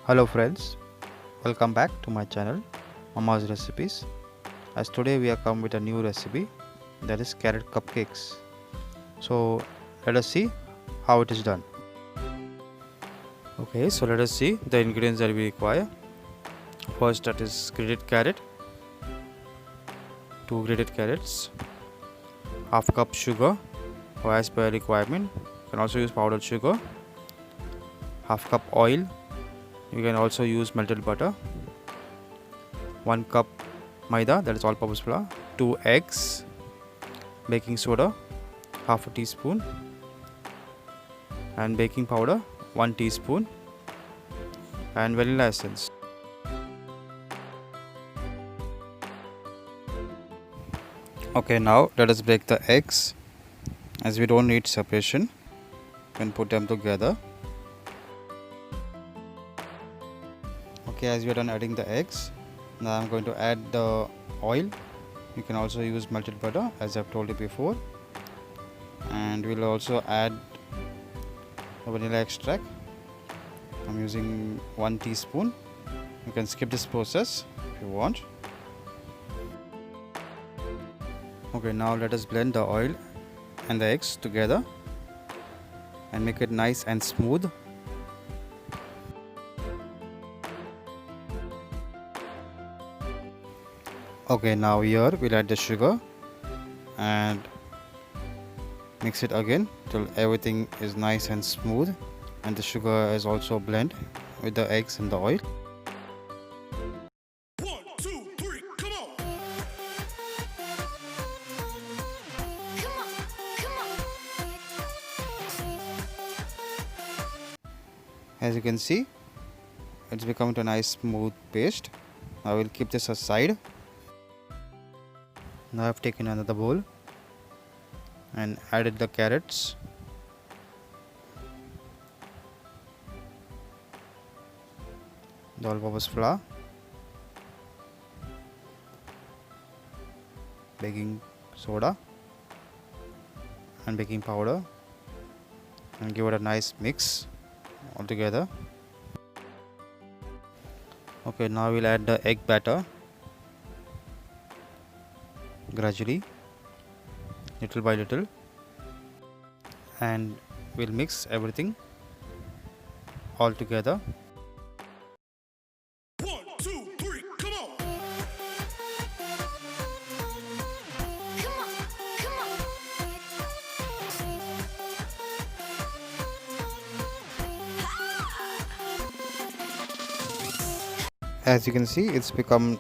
Hello friends, welcome back to my channel Mama's Recipes. As today we are come with a new recipe, that is carrot cupcakes. So let us see how it is done. Okay, so let us see the ingredients that we require. First, that is grated carrot, 2 grated carrots, half cup sugar or as per requirement. You can also use powdered sugar, half cup oil. You can also use melted butter, 1 cup maida, that is all purpose flour, 2 eggs, baking soda half a teaspoon, and baking powder 1 teaspoon, and vanilla essence. Okay, now let us break the eggs. As we don't need separation, you can put them together. Okay, as we are done adding the eggs, now I'm going to add the oil. You can also use melted butter as I've told you before, and we'll also add the vanilla extract. I'm using 1 teaspoon. You can skip this process if you want. Okay, now let us blend the oil and the eggs together and make it nice and smooth. Okay, now here we'll add the sugar and mix it again till everything is nice and smooth and the sugar is also blend with the eggs and the oil. 1, 2, 3, come on! As you can see, it's become a nice smooth paste. Now we'll keep this aside. Now I've taken another bowl and added the carrots, the all-purpose flour, baking soda and baking powder, and give it a nice mix all together. Okay, now we'll add the egg batter gradually, little by little, and we'll mix everything all together. 1, 2, 3, come on! As you can see, it's become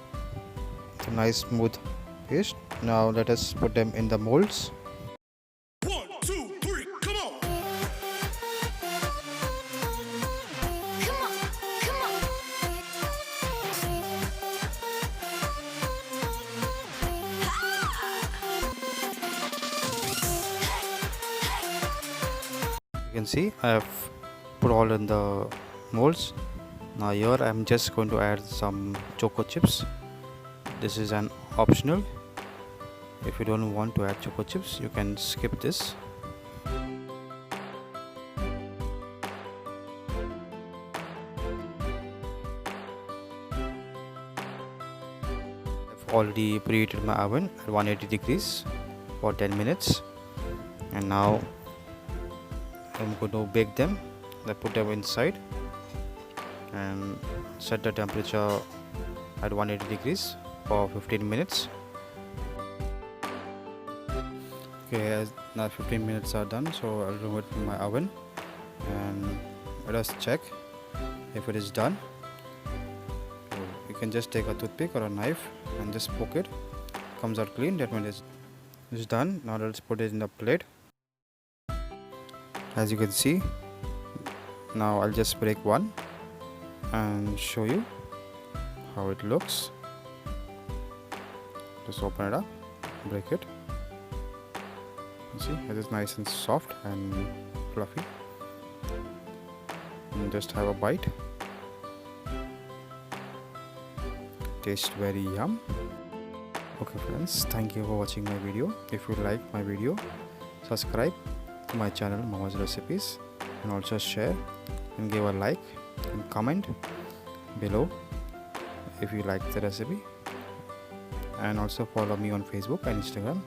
a nice smooth paste. Now let us put them in the molds. 1, 2, 3, come on! You can see I have put all in the molds. Now here I am just going to add some choco chips. This is an optional. If you don't want to add choco chips, you can skip this. I've already preheated my oven at 180 degrees for 10 minutes, and now I'm going to bake them. I put them inside and set the temperature at 180 degrees for 15 minutes. Okay, as now 15 minutes are done, so I'll remove it from my oven and let us check if it is done. So you can just take a toothpick or a knife and just poke it. Comes out clean, that means it's done. Now let's put it in the plate. As you can see, now I'll just break one and show you how it looks. Just open it up, break it. You see, it is nice and soft and fluffy. And just have a bite. Tastes very yum. Okay friends, thank you for watching my video. If you like my video, subscribe to my channel Mama's Recipes, and also share and give a like and comment below if you like the recipe, and also follow me on Facebook and Instagram.